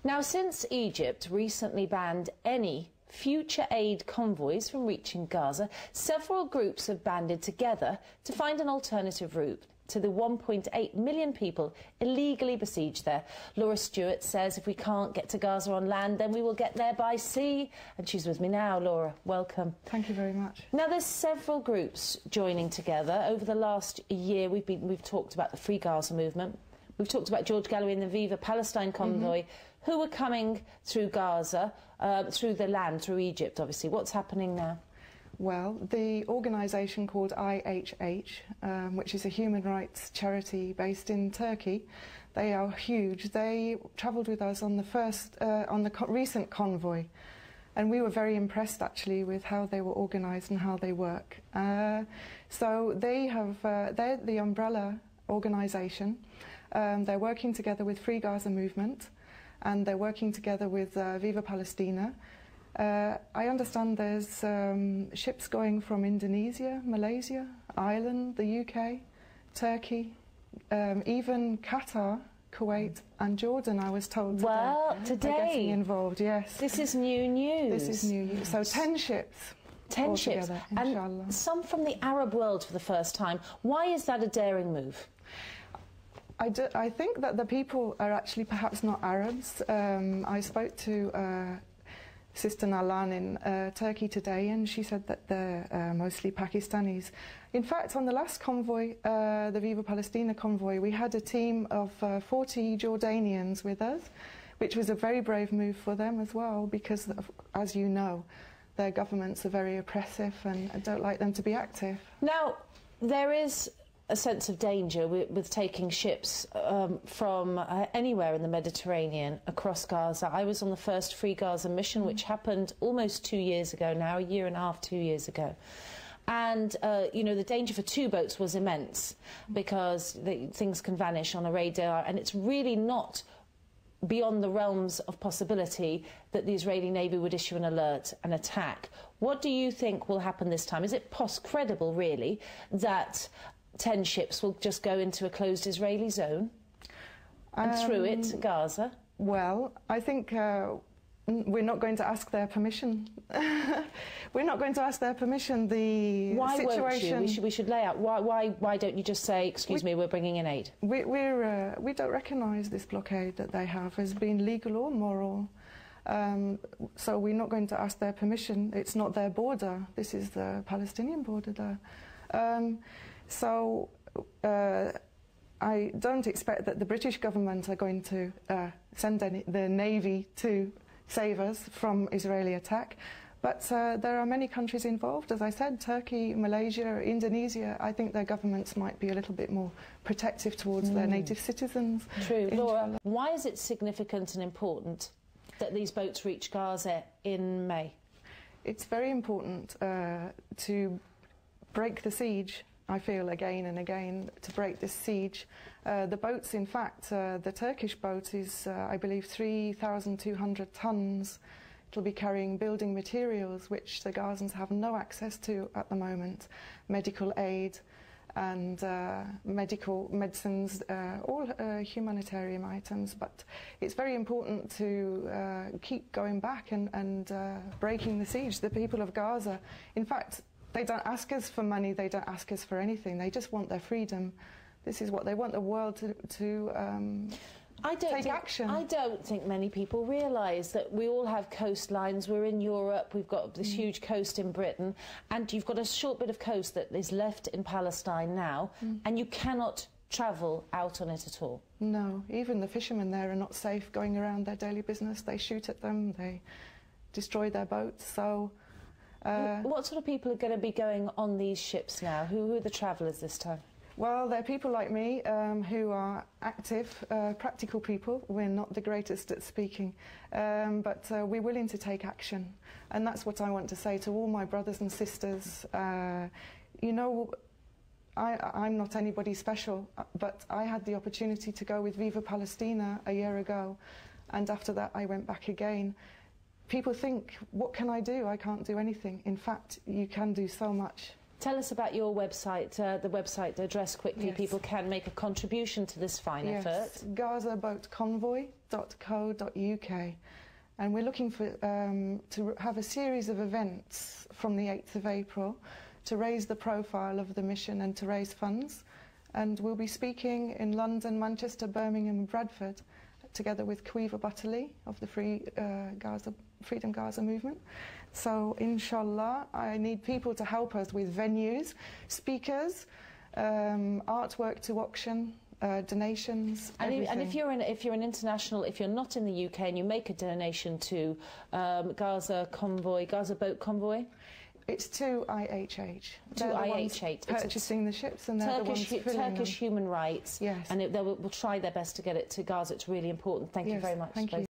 Now, since Egypt recently banned any future aid convoys from reaching Gaza, several groups have banded together to find an alternative route to the 1.8 million people illegally besieged there. Laura Stuart says if we can't get to Gaza on land, then we will get there by sea. And she's with me now. Laura, welcome. Thank you very much. Now, there's several groups joining together. Over the last year, we've talked about the Free Gaza movement. We've talked about George Galloway and the Viva Palestine convoy, who are coming through Gaza, through the land, through Egypt, obviously. What's happening now? Well, the organisation called IHH, which is a human rights charity based in Turkey, they are huge. They travelled with us on the recent convoy, and we were very impressed actually with how they were organised and how they work. So they're the umbrella organisation. They're working together with Free Gaza movement, and they're working together with Viva Palestina. I understand there's ships going from Indonesia, Malaysia, Ireland, the UK, Turkey, even Qatar, Kuwait and Jordan, I was told today. Well, today. Are getting involved, yes. This is new news. This is new news. So 10 ships. 10 ships. Inshallah. And some from the Arab world for the first time. Why is that a daring move? I think that the people are actually perhaps not Arabs. I spoke to Sister Nalan in Turkey today, and she said that they're mostly Pakistanis. In fact, on the last convoy, the Viva Palestina convoy, we had a team of 40 Jordanians with us, which was a very brave move for them as well, because, as you know, their governments are very oppressive and don't like them to be active. Now, there is a sense of danger with taking ships from anywhere in the Mediterranean across Gaza. I was on the first Free Gaza mission, which happened almost 2 years ago now, a year and a half, 2 years ago. And, you know, the danger for two boats was immense because things can vanish on a radar, and it's really not beyond the realms of possibility that the Israeli Navy would issue an alert, an attack. What do you think will happen this time? Is it credible, really, that 10 ships will just go into a closed Israeli zone and through it to Gaza? Well, I think we're not going to ask their permission. We're not going to ask their permission. The why situation. Won't you? We should lay out. Why don't you just say, excuse me, we're bringing in aid? We don't recognise this blockade that they have as being legal or moral. So we're not going to ask their permission. It's not their border. This is the Palestinian border there. So I don't expect that the British government are going to send the Navy to save us from Israeli attack. But there are many countries involved, as I said, Turkey, Malaysia, Indonesia. I think their governments might be a little bit more protective towards their native citizens. True. Laura, why is it significant and important that these boats reach Gaza in May? It's very important to break the siege. I feel again and again to break this siege. The boats, in fact, the Turkish boat is, I believe, 3,200 tons. It'll be carrying building materials, which the Gazans have no access to at the moment. Medical aid and medical medicines, all humanitarian items. But it's very important to keep going back and breaking the siege. The people of Gaza, in fact, they don't ask us for money, they don't ask us for anything, they just want their freedom. This is what they want the world to take action. I don't think many people realise that we all have coastlines. We're in Europe, we've got this huge coast in Britain, and you've got a short bit of coast that is left in Palestine now, and you cannot travel out on it at all. No, even the fishermen there are not safe going around their daily business. They shoot at them, they destroy their boats, so... what sort of people are going to be going on these ships now? Who are the travellers this time? Well, they're people like me who are active, practical people. We're not the greatest at speaking, but we're willing to take action. And that's what I want to say to all my brothers and sisters. You know, I'm not anybody special, but I had the opportunity to go with Viva Palestina a year ago, and after that I went back again. People think, what can I do? I can't do anything. In fact, you can do so much. Tell us about your website, the website address quickly. Yes. People can make a contribution to this fine effort. Gaza Boat Convoy. gazabelt.co.uk. And we're looking for to have a series of events from the 8th of April to raise the profile of the mission and to raise funds. And we'll be speaking in London, Manchester, Birmingham and Bradford, together with Quiva Batali of the Freedom Gaza movement. So, inshallah, I need people to help us with venues, speakers, artwork to auction, donations, everything. And if you're not in the UK and you make a donation to Gaza Boat Convoy, it's to IHH. To IHH, purchasing the ships, and they're the ones filling Turkish them. Human Rights. Yes. And they will try their best to get it to Gaza. It's really important. Thank you very much. Thank you.